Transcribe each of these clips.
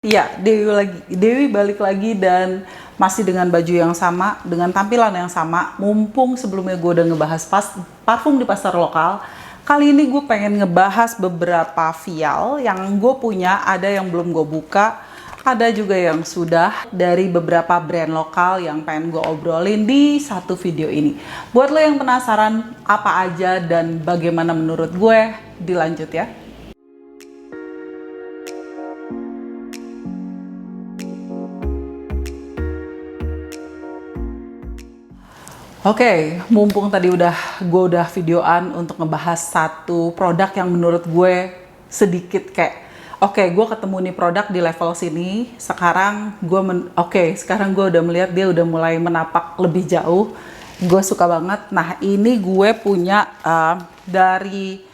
Iya, Dewi balik lagi dan masih dengan baju yang sama, dengan tampilan yang sama. Mumpung sebelumnya gue udah ngebahas parfum di pasar lokal, kali ini gue pengen ngebahas beberapa vial yang gue punya, ada yang belum gue buka, ada juga yang sudah dari beberapa brand lokal yang pengen gue obrolin di satu video ini. Buat lo yang penasaran apa aja dan bagaimana menurut gue, dilanjut ya. Oke, mumpung tadi gue udah videoan untuk ngebahas satu produk yang menurut gue sedikit kayak, oke, gue ketemu nih produk di level sini. Sekarang sekarang gue udah melihat dia udah mulai menapak lebih jauh. Gue suka banget. Nah, ini gue punya dari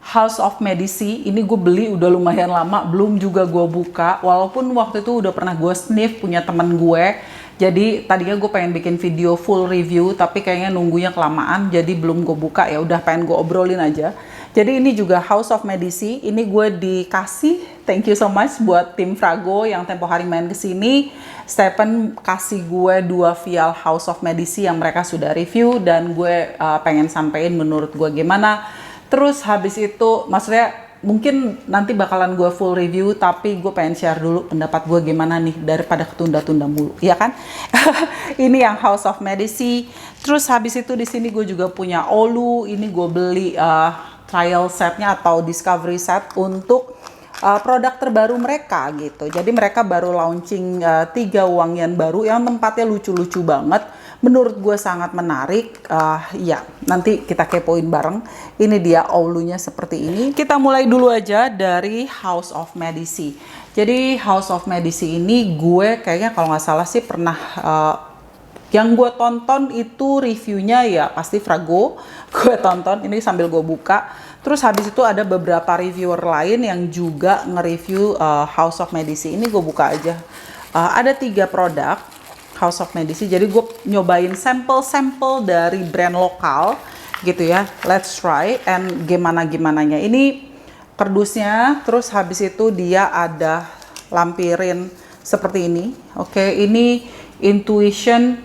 House of Medici. Ini gue beli udah lumayan lama, belum juga gue buka. Walaupun waktu itu udah pernah gue sniff punya temen gue. Jadi tadinya gue pengen bikin video full review, tapi kayaknya nunggunya kelamaan, jadi belum gue buka. Ya udah pengen gue obrolin aja. Jadi ini juga House of Medici. Ini gue dikasih, thank you so much buat tim Frago yang tempo hari main kesini. Stephen kasih gue 2 vial House of Medici yang mereka sudah review, dan gue pengen sampein menurut gue gimana. Terus habis itu, maksudnya mungkin nanti bakalan gue full review, tapi gue pengen share dulu pendapat gue gimana nih daripada ketunda-tunda mulu, ya kan? Ini yang House of Medici. Terus habis itu di sini gue juga punya Olu. Ini gue beli trial setnya atau discovery set untuk produk terbaru mereka gitu. Jadi mereka baru launching 3 wangian baru yang tempatnya lucu-lucu banget. Menurut gue sangat menarik. Ya, nanti kita kepoin bareng. Ini dia Olunya seperti ini. Kita mulai dulu aja dari House of Medici. Jadi House of Medici ini gue kayaknya kalau nggak salah sih pernah yang gue tonton itu reviewnya ya pasti Frago. Gue tonton ini sambil gue buka. Terus habis itu ada beberapa reviewer lain yang juga nge-review House of Medici. Ini gue buka aja. Ada 3 produk House of Medici. Jadi gue nyobain sampel-sampel dari brand lokal gitu ya. Let's try and gimana-gimananya. Ini kardusnya, terus habis itu dia ada lampirin seperti ini. Oke, ini Infatuation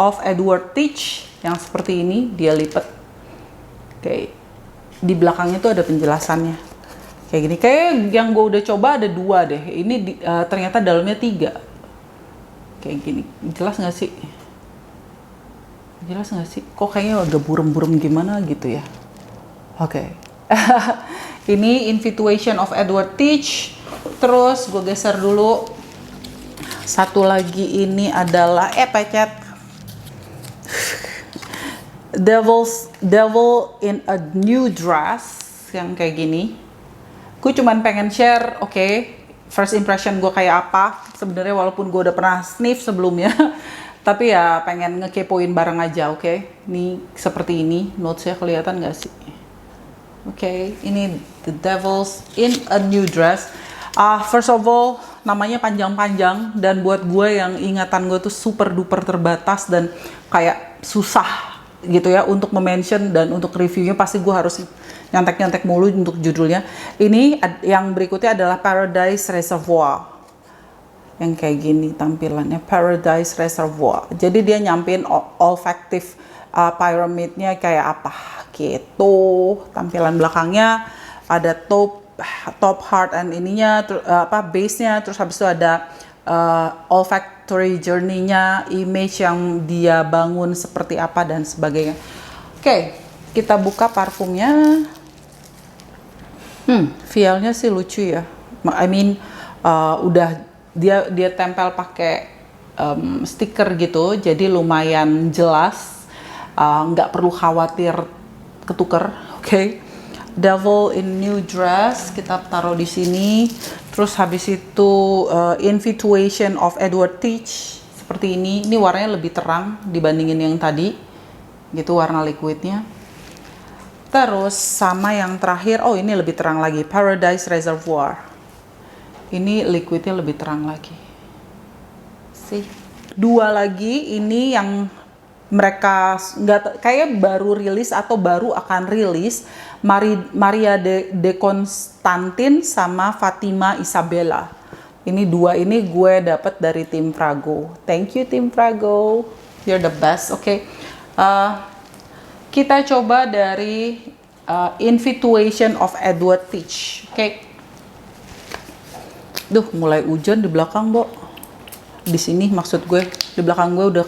of Edward Teach yang seperti ini, dia lipat. Oke, di belakangnya tuh ada penjelasannya. Kayak gini, kayak yang gue udah coba ada 2 deh. Ini ternyata dalamnya 3. Kayak gini, jelas nggak sih? Jelas nggak sih? Kok kayaknya agak burem-burem gimana gitu ya? Oke. Ini Infatuation of Edward Teach. Terus gue geser dulu. Satu lagi ini adalah pecet. Devil in a New Dress yang kayak gini. Gue cuman pengen share, first impression gue kayak apa. Sebenarnya walaupun gue udah pernah sniff sebelumnya, tapi ya pengen ngekepoin bareng aja, Ini seperti ini, notesnya kelihatan nggak sih? Ini The Devil's in a New Dress. First of all, namanya panjang-panjang, dan buat gue yang ingatan gue tuh super duper terbatas dan kayak susah gitu ya untuk mention, dan untuk reviewnya pasti gue harus nyantek-nyantek mulu untuk judulnya. Ini yang berikutnya adalah Paradise Reservoir. Yang kayak gini tampilannya, Paradise Reservoir. Jadi dia nyampein olfactive pyramidnya kayak apa gitu. Tampilan belakangnya ada top heart and ininya, base-nya, terus habis itu ada olfactory journey-nya, image yang dia bangun seperti apa dan sebagainya. Kita buka parfumnya. Vialnya sih lucu ya. Udah dia tempel pakai stiker gitu, jadi lumayan jelas. Nggak perlu khawatir ketuker. Devil in New Dress kita taruh di sini. Terus habis itu Infatuation of Edward Teach seperti ini. Ini warnanya lebih terang dibandingin yang tadi. Gitu warna liquidnya. Terus sama yang terakhir, ini lebih terang lagi, Paradise Reservoir. Ini liquidnya lebih terang lagi. 2 lagi, ini yang mereka nggak kayak baru rilis atau baru akan rilis Maria de Constantin sama Fatima Isabella. Ini dua ini gue dapat dari tim Frago. Thank you tim Frago, you're the best. Oke, kita coba dari Infatuation of Edward Teach. Oke. Duh, mulai hujan di belakang, Bo. Di sini maksud gue, di belakang gue udah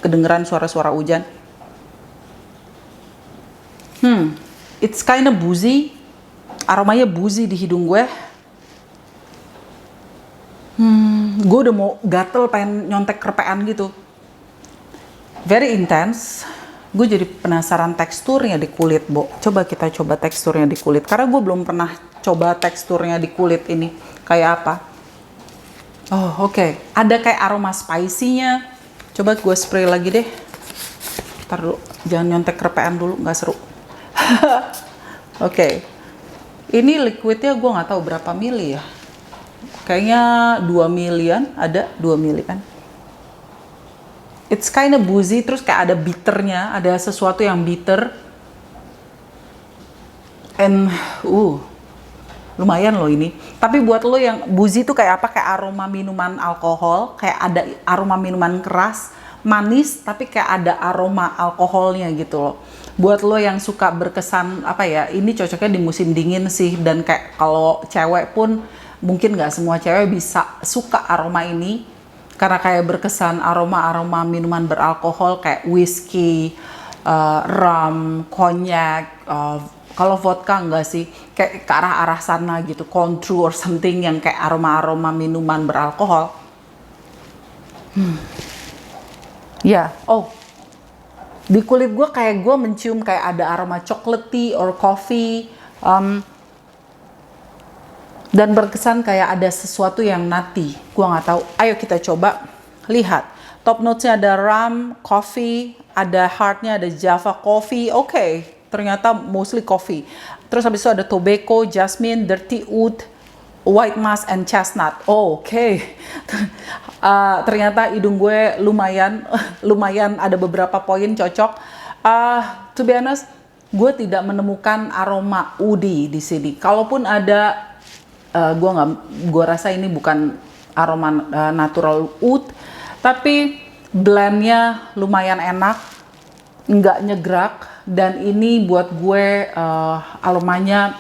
kedengeran suara-suara hujan. It's kind of boozy. Aromanya boozy di hidung gue. Gue udah mau gatel pengen nyontek kerpean gitu. Very intense. Gue jadi penasaran teksturnya di kulit, Bo. Coba kita coba teksturnya di kulit. Karena gue belum pernah coba teksturnya di kulit ini. Kayak apa? Oh, oke. Ada kayak aroma spicy-nya. Coba gue spray lagi deh. Ntar dulu. Jangan nyontek kerpean dulu, nggak seru. Oke. Ini liquidnya gue nggak tahu berapa mili ya. Kayaknya 2 milian. Ada 2 mili kan. It's kind of boozy, terus kayak ada bitternya, ada sesuatu yang bitter. And, lumayan loh ini. Tapi buat lo yang boozy tuh kayak apa? Kayak aroma minuman alkohol, kayak ada aroma minuman keras, manis, tapi kayak ada aroma alkoholnya gitu loh. Buat lo yang suka berkesan, apa ya, ini cocoknya di musim dingin sih. Dan kayak kalau cewek pun, mungkin nggak semua cewek bisa suka aroma ini. Karena kayak berkesan aroma-aroma minuman beralkohol kayak whiskey, rum, konyak, kalau vodka enggak sih, kayak ke arah-arah sana gitu, Cointreau or something yang kayak aroma-aroma minuman beralkohol. Ya, di kulit gue kayak gue mencium kayak ada aroma chocolatey or coffee, dan berkesan kayak ada sesuatu yang nutty. Gua nggak tahu. Ayo kita coba lihat. Top notesnya ada rum, coffee, ada heartnya ada Java coffee. Oke, ternyata mostly coffee. Terus habis itu ada tobacco, jasmine, dirty oud, white musk, and chestnut. Oke. Ternyata hidung gue lumayan ada beberapa poin cocok. To be honest, gue tidak menemukan aroma woody di sini. Kalaupun ada, gue rasa ini bukan aroma natural oud, tapi blendnya lumayan enak, nggak nyegrak, dan ini buat gue aromanya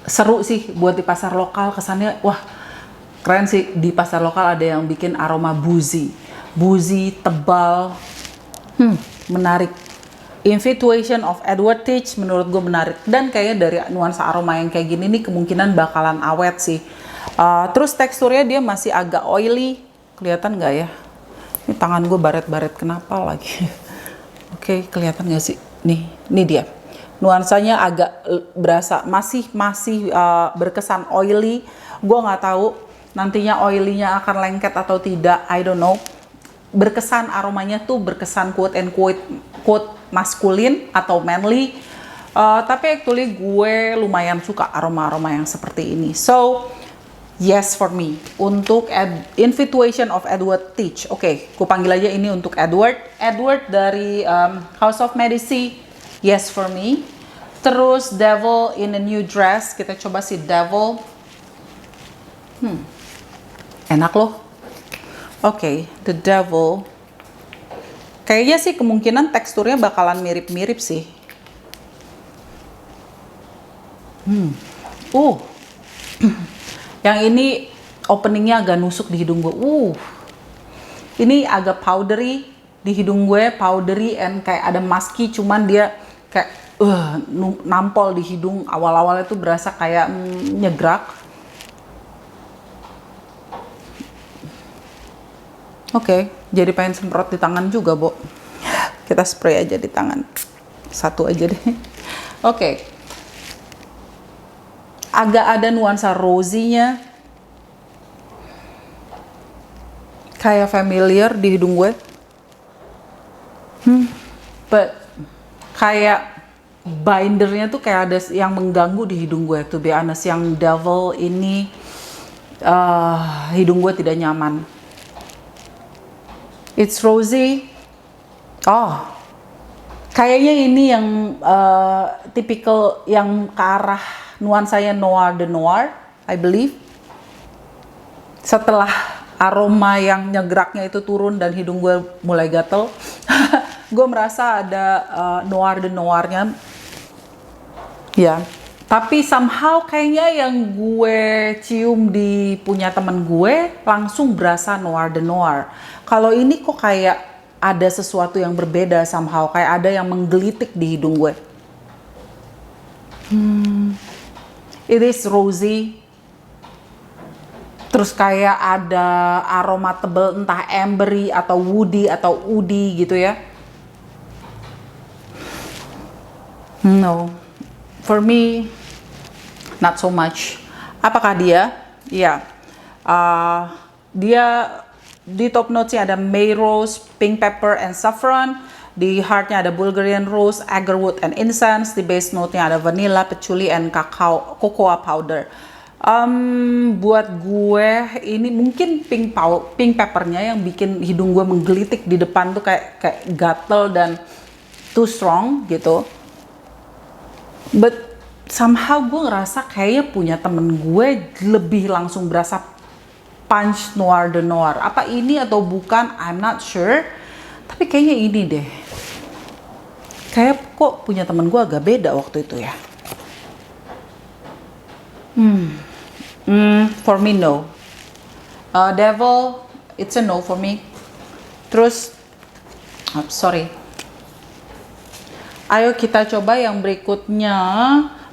seru sih buat di pasar lokal. Kesannya wah keren sih, di pasar lokal ada yang bikin aroma boozy tebal, menarik. Infatuation of Edward Teach menurut gue menarik, dan kayaknya dari nuansa aroma yang kayak gini nih kemungkinan bakalan awet sih. Terus teksturnya dia masih agak oily, kelihatan nggak ya? Ini tangan gue baret-baret kenapa lagi? Oke, kelihatan nggak sih? Nih dia. Nuansanya agak berasa masih berkesan oily. Gue nggak tahu nantinya oily-nya akan lengket atau tidak, I don't know. Berkesan aromanya tuh berkesan quote and quote maskulin atau manly, tapi actually gue lumayan suka aroma-aroma yang seperti ini. So yes for me untuk Infatuation of Edward Teach. Oke, ku panggil aja ini untuk Edward dari House of Medici. Yes for me. Terus Devil in a New Dress, kita coba si Devil. Enak loh. Oke, The Devil. Kayaknya sih kemungkinan teksturnya bakalan mirip-mirip sih. Yang ini openingnya agak nusuk di hidung gue. Ini agak powdery di hidung gue, powdery and kayak ada musky, cuman dia kayak nampol di hidung. Awal-awalnya tuh berasa kayak nyegrak. Oke, jadi pengen semprot di tangan juga, Bo. Kita spray aja di tangan. Satu aja deh. Oke. Agak ada nuansa rosy-nya. Kayak familiar di hidung gue. But kayak bindernya tuh kayak ada yang mengganggu di hidung gue. To be honest, yang Devil ini hidung gue tidak nyaman. It's rosy, Oh, kayaknya ini yang tipikal yang ke arah nuansanya noir de noir, I believe. Setelah aroma yang nyegraknya itu turun dan hidung gue mulai gatel, gue merasa ada noir de noirnya. Ya, tapi somehow kayaknya yang gue cium di punya temen gue langsung berasa noir de noir. Kalau ini kok kayak ada sesuatu yang berbeda somehow, kayak ada yang menggelitik di hidung gue. It is rosy. Terus kayak ada aroma tebal, entah ambery atau woody gitu ya. No, for me not so much. Apakah dia? Ya, dia di top notes-nya ada May rose, pink pepper and saffron. Di heart-nya ada Bulgarian rose, agarwood and incense. Di base note-nya ada vanilla, patchouli and cocoa powder. Buat gue ini mungkin pink peppernya yang bikin hidung gue menggelitik di depan tuh kayak gatel dan too strong gitu. But somehow gue ngerasa kayaknya punya temen gue lebih langsung berasa punch noir de noir. Apa ini atau bukan, I'm not sure. Tapi kayaknya ini deh. Kayak kok punya temen gue agak beda waktu itu ya. For me no. Devil, it's a no for me. Terus, sorry. Ayo kita coba yang berikutnya,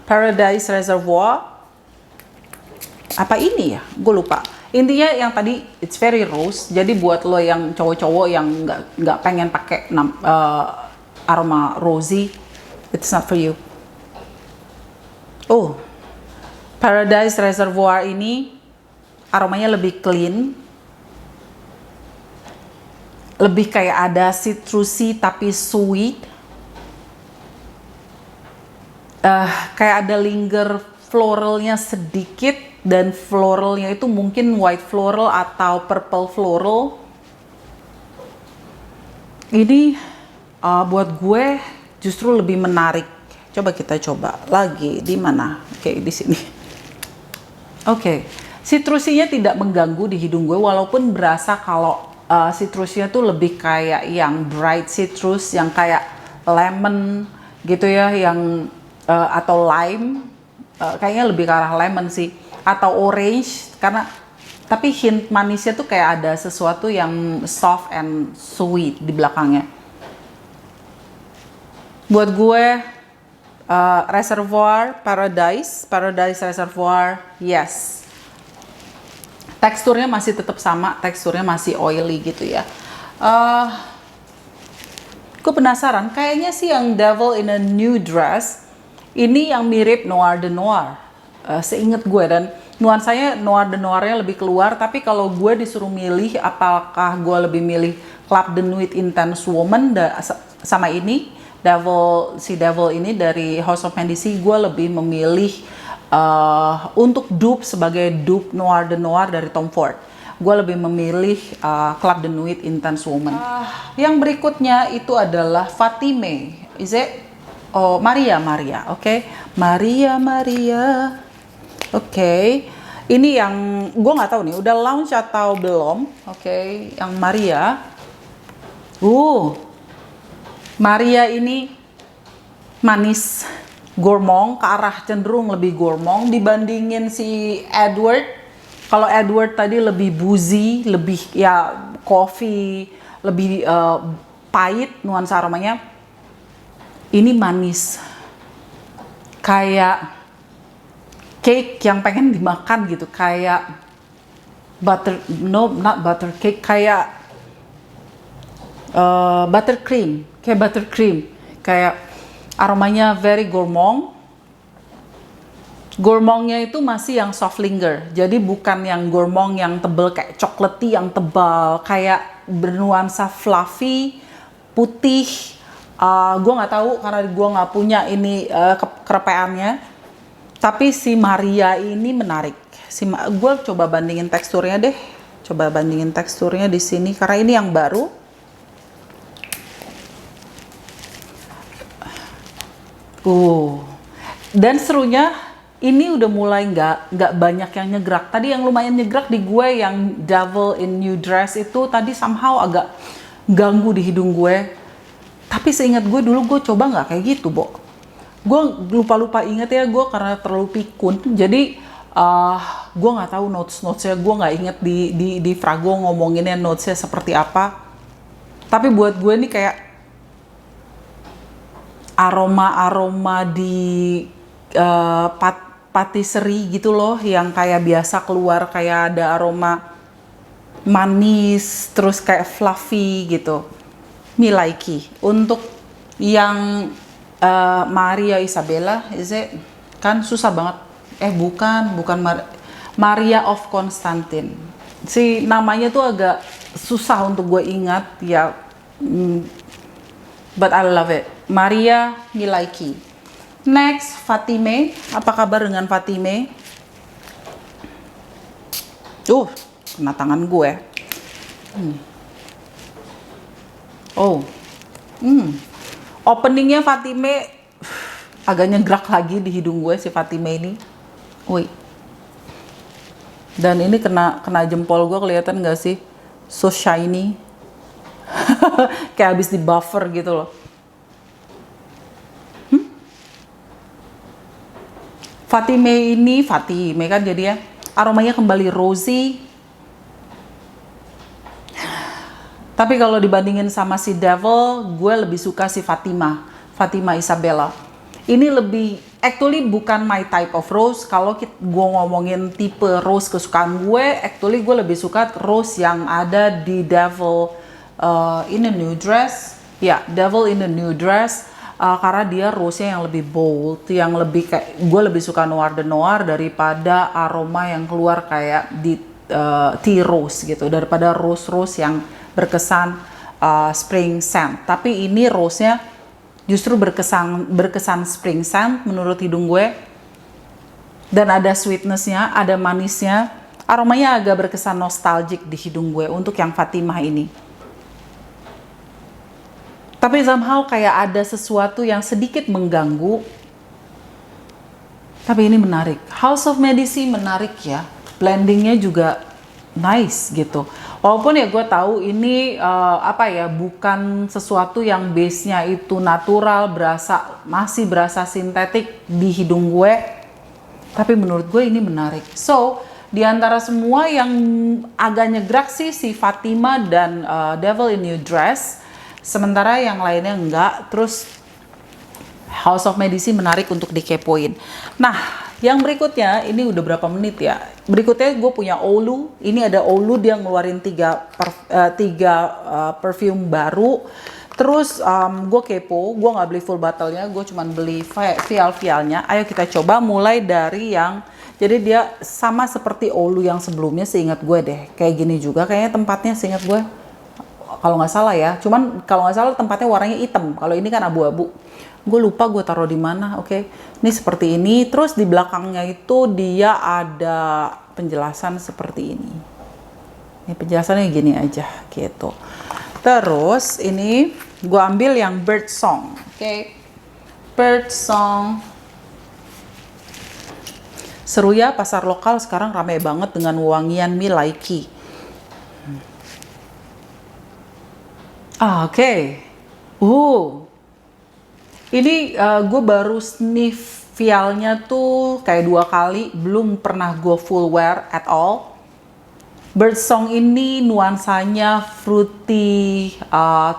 Paradise Reservoir. Apa ini ya? Gue lupa. Intinya yang tadi it's very rose. Jadi buat lo yang cowok-cowok yang nggak pengen pakai aroma rosy, it's not for you. Oh, Paradise Reservoir ini aromanya lebih clean, lebih kayak ada citrusy tapi sweet. Kayak ada linger floralnya sedikit, dan floralnya itu mungkin white floral atau purple floral. Ini buat gue justru lebih menarik. Coba kita coba lagi di mana? Oke, di sini. Oke, citrusinya tidak mengganggu di hidung gue, walaupun berasa kalau citrusnya tuh lebih kayak yang bright citrus, yang kayak lemon gitu ya, yang atau lime. Kayaknya lebih ke arah lemon sih, atau orange, karena tapi hint manisnya tuh kayak ada sesuatu yang soft and sweet di belakangnya. Buat gue Reservoir Paradise Reservoir, yes. Teksturnya masih tetap sama, teksturnya masih oily gitu ya. Gue penasaran, kayaknya sih yang Devil in a New Dress ini yang mirip Noir de Noir, seingat gue, dan nuansanya Noir de Noirnya lebih keluar. Tapi kalau gue disuruh milih, apakah gue lebih milih Club de Nuit Intense Woman sama ini Devil ini dari House of Medici, gue lebih memilih untuk dupe sebagai dupe Noir de Noir dari Tom Ford. Gue lebih memilih Club de Nuit Intense Woman. Yang berikutnya itu adalah Fatime. Is it? Oh, Maria, oke. Okay. Maria. Oke. Okay. Ini yang gue nggak tahu nih, udah launch atau belum? Oke, okay. Yang Maria. Maria ini manis, gourmand, ke arah cenderung lebih gourmand dibandingin si Edward. Kalau Edward tadi lebih boozy, lebih ya coffee, lebih pahit nuansa aromanya. Ini manis, kayak cake yang pengen dimakan gitu, kayak not butter cake, kayak buttercream, kayak aromanya very gourmand. Gourmandnya itu masih yang soft linger, jadi bukan yang gourmand yang tebel kayak chocolatey yang tebal, kayak bernuansa fluffy, putih. Gue nggak tahu karena gue nggak punya ini kerepeannya. Tapi si Maria ini menarik. Gue coba bandingin teksturnya deh. Coba bandingin teksturnya di sini karena ini yang baru. Uh. Dan serunya ini udah mulai nggak banyak yang nyegrak. Tadi yang lumayan nyegrak di gue yang Devil in New Dress itu tadi somehow agak ganggu di hidung gue. Tapi seingat gue dulu gue coba nggak kayak gitu, Bo. Gue lupa-lupa inget ya, gue karena terlalu pikun. Jadi gue nggak tahu notesnya, gue nggak inget di Frago ngomonginnya notesnya seperti apa. Tapi buat gue nih kayak aroma di patisserie gitu loh, yang kayak biasa keluar kayak ada aroma manis, terus kayak fluffy gitu. Milaiki. Untuk yang Maria Isabella, kan susah banget. Bukan Maria of Constantine. Si namanya tuh agak susah untuk gue ingat ya. But I love it. Maria Milaiki. Next, Fatime. Apa kabar dengan Fatime? Kena tangan gue. Openingnya Fatime agak nyegrak lagi di hidung gue si Fatime ini. Dan ini kena jempol gue, kelihatan gak sih? So shiny. Kayak habis di buffer gitu loh. Fatime kan jadi ya, aromanya kembali rosy. Tapi kalau dibandingin sama si Devil, gue lebih suka si Fatima Isabella. Ini lebih, actually bukan my type of rose. Kalau gue ngomongin tipe rose kesukaan gue, actually gue lebih suka rose yang ada di Devil in a New Dress. Ya, Devil in a New Dress. Karena dia rose-nya yang lebih bold, yang lebih kayak, gue lebih suka noir de noir daripada aroma yang keluar kayak di tea rose gitu, daripada rose yang berkesan spring scent. Tapi ini rose-nya justru berkesan spring scent menurut hidung gue, dan ada sweetness-nya, ada manisnya, aromanya agak berkesan nostalgic di hidung gue untuk yang Fatimah ini. Tapi somehow kayak ada sesuatu yang sedikit mengganggu. Tapi ini menarik. House of Medici menarik ya. Blendingnya juga nice gitu. Walaupun ya gue tahu ini bukan sesuatu yang base-nya itu natural, masih berasa sintetik di hidung gue. Tapi menurut gue ini menarik. So, di antara semua yang agak nyegrak sih si Fatima dan Devil in New Dress. Sementara yang lainnya enggak. Terus House of Medici menarik untuk dikepoin. Nah, yang berikutnya, ini udah berapa menit ya? Berikutnya gue punya Olu. Ini ada Olu, dia ngeluarin tiga perfume baru. Terus gue kepo, gue nggak beli full bottle-nya, gue cuma beli vial-vialnya. Ayo kita coba mulai dari yang, jadi dia sama seperti Olu yang sebelumnya seingat gue deh. Kayak gini juga kayaknya tempatnya seingat gue. Kalau nggak salah ya, cuman kalau nggak salah tempatnya warnanya hitam. Kalau ini kan abu-abu. Gue lupa gue taruh di mana. Oke. Ini seperti ini. Terus di belakangnya itu dia ada penjelasan seperti ini. Ini penjelasannya gini aja gitu. Terus ini gue ambil yang Bird Song. Oke. Bird Song. Seru ya, pasar lokal sekarang ramai banget dengan wangian Milaiki. Oke. Ini gue baru sniff vialnya tuh kayak 2 kali, belum pernah gue full wear at all. Bird Song ini nuansanya fruity,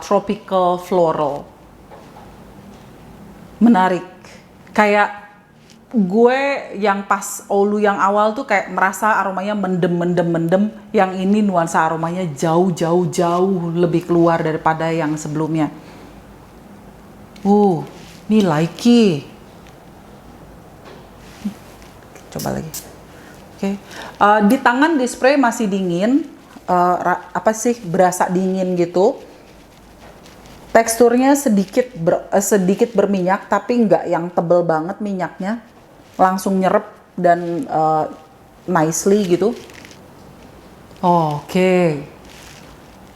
tropical floral. Menarik. Kayak gue yang pas Olu yang awal tuh kayak merasa aromanya mendem. Yang ini nuansa aromanya jauh lebih keluar daripada yang sebelumnya. Milaiki. Coba lagi. Oke. Di tangan di spray masih dingin. Berasa dingin gitu. Teksturnya sedikit berminyak, tapi nggak yang tebel banget minyaknya. Langsung nyerep dan nicely gitu. Oke.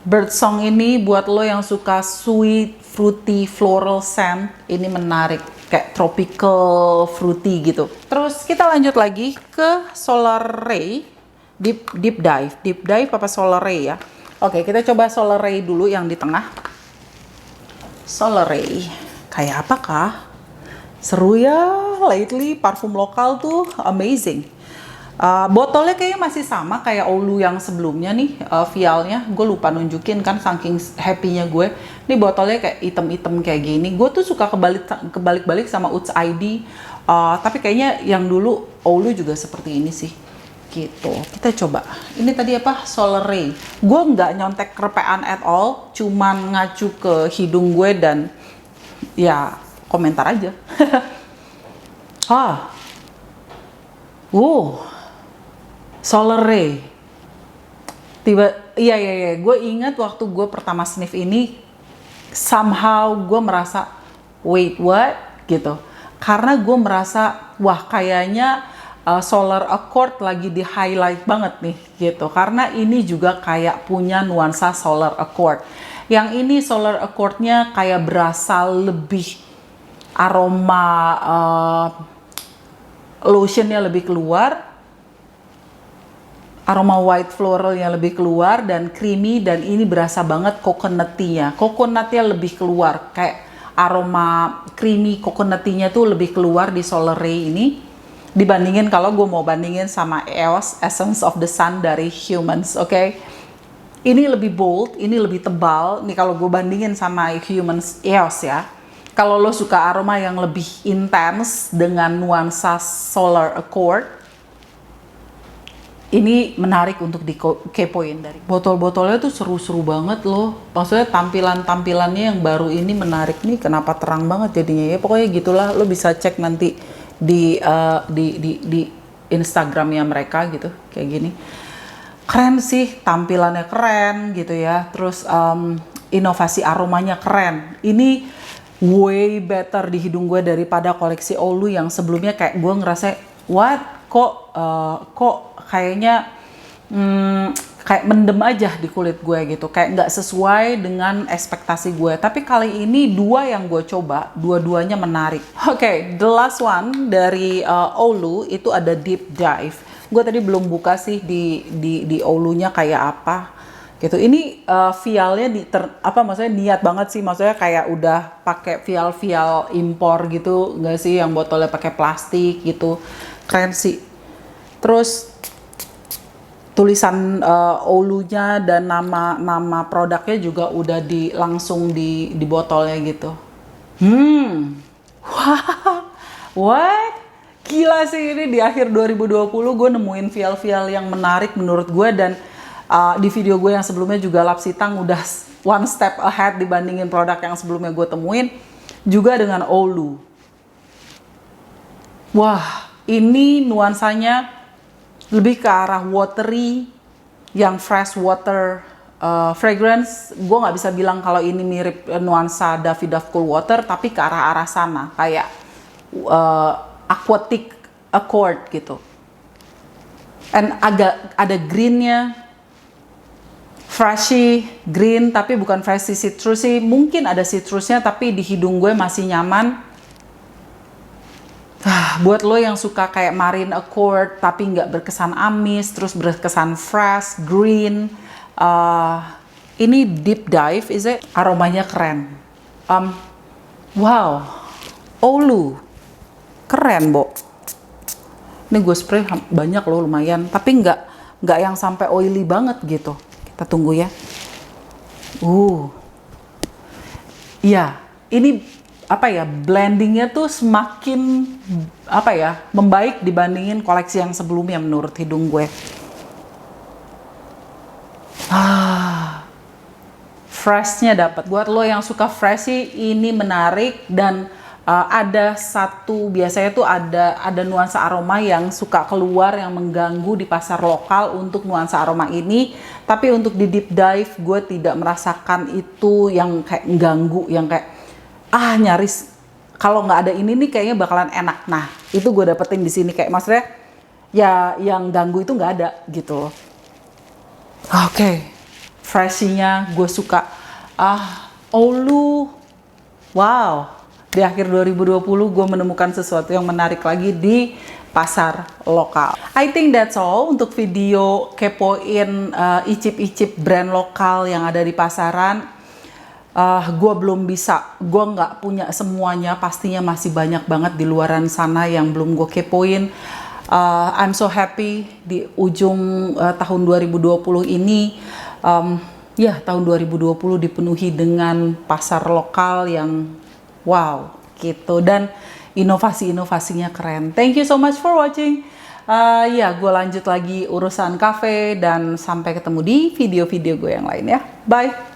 Bird Song ini buat lo yang suka sweet, fruity, floral scent, ini menarik. kayak tropical fruity gitu. Terus kita lanjut lagi ke Solar Ray deep dive apa Solar Ray ya. Oke, kita coba Solar Ray dulu yang di tengah. Solar Ray kayak apakah? Seru ya, lately parfum lokal tuh amazing. Botolnya kayaknya masih sama kayak Oulu yang sebelumnya nih, vialnya. Gue lupa nunjukin kan saking happy-nya gue. Ini botolnya kayak item-item kayak gini. Gue tuh suka kebalik-balik sama Uts ID. Tapi kayaknya yang dulu Oulu juga seperti ini sih. Gitu. Kita coba. Ini tadi apa? Solar Ray. Gue nggak nyontek kerpean at all. Cuman ngacu ke hidung gue dan ya komentar aja. Solar Ray. Iya. Gue ingat waktu gue pertama sniff ini, somehow gue merasa, wait what? Gitu. Karena gue merasa, wah kayaknya Solar Accord lagi di highlight banget nih, gitu. Karena ini juga kayak punya nuansa Solar Accord. Yang ini Solar Accord-nya kayak berasa lebih aroma lotionnya lebih keluar, aroma white floral yang lebih keluar dan creamy, dan ini berasa banget coconutnya lebih keluar, kayak aroma creamy coconutnya tuh lebih keluar di Solar Ray ini dibandingin kalau gue mau bandingin sama EOS Essence of the Sun dari Humans. Oke. Ini lebih bold, ini lebih tebal nih kalau gue bandingin sama Humans EOS ya. Kalau lo suka aroma yang lebih intens dengan nuansa Solar Accord, ini menarik untuk dikepoin. Dari botol-botolnya tuh seru-seru banget loh. Maksudnya tampilannya yang baru ini menarik nih. Kenapa terang banget jadinya ya? Pokoknya gitulah. Lo bisa cek nanti di Instagramnya mereka gitu, kayak gini. Keren sih, tampilannya keren gitu ya. Terus inovasi aromanya keren. Ini way better di hidung gue daripada koleksi Oulu yang sebelumnya. Kayak gue ngerasa, what? Kok kayaknya kayak mendem aja di kulit gue gitu, kayak nggak sesuai dengan ekspektasi gue. Tapi kali ini dua yang gue coba, dua-duanya menarik. Oke, the last one dari Oulu itu ada Deep Dive. Gue tadi belum buka sih di Oulunya kayak apa gitu. Ini vialnya maksudnya niat banget sih, maksudnya kayak udah pakai vial impor gitu nggak sih, yang botolnya pakai plastik gitu. Keren sih. Terus tulisan Oulunya dan nama produknya juga udah langsung di botolnya gitu. Wow, what? Gila sih, ini di akhir 2020 gue nemuin vial-vial yang menarik menurut gue. Dan di video gue yang sebelumnya juga Lap Sitang udah one step ahead dibandingin produk yang sebelumnya gue temuin. Juga dengan Oulu. Wah, ini nuansanya lebih ke arah watery, yang fresh water fragrance. Gue nggak bisa bilang kalau ini mirip nuansa Davidoff Cool Water, tapi ke arah sana, kayak aquatic accord gitu. And agak ada greennya, freshy green, tapi bukan freshy citrusy. Mungkin ada citrusnya, tapi di hidung gue masih nyaman. Buat lo yang suka kayak Marine Accord tapi nggak berkesan amis, terus berkesan fresh, green, ini Deep Dive, aromanya keren. Wow, Oulu, keren, Bo. Ini gue spray banyak loh, lumayan, tapi nggak yang sampai oily banget gitu. Kita tunggu ya. Iya, ini blendingnya tuh semakin membaik dibandingin koleksi yang sebelumnya menurut hidung gue. Freshnya dapat. Buat lo yang suka fresh sih, ini menarik. Dan biasanya tuh ada nuansa aroma yang suka keluar, yang mengganggu di pasar lokal untuk nuansa aroma ini. Tapi untuk di Deep Dive gue tidak merasakan itu yang kayak mengganggu, yang kayak nyaris kalau nggak ada ini nih kayaknya bakalan enak. Nah, itu gue dapetin di sini, kayak maksudnya ya yang ganggu itu nggak ada gitu. Oke. Freshy-nya gue suka. Oulu, wow, di akhir 2020 gue menemukan sesuatu yang menarik lagi di pasar lokal. I think that's all untuk video kepoin icip-icip brand lokal yang ada di pasaran. Gue belum bisa, gue nggak punya semuanya, pastinya masih banyak banget di luaran sana yang belum gue kepoin. I'm so happy di ujung tahun 2020 ini, tahun 2020 dipenuhi dengan pasar lokal yang wow gitu, dan inovasi-inovasinya keren. Thank you so much for watching. Gue lanjut lagi urusan cafe dan sampai ketemu di video-video gue yang lain ya. Bye.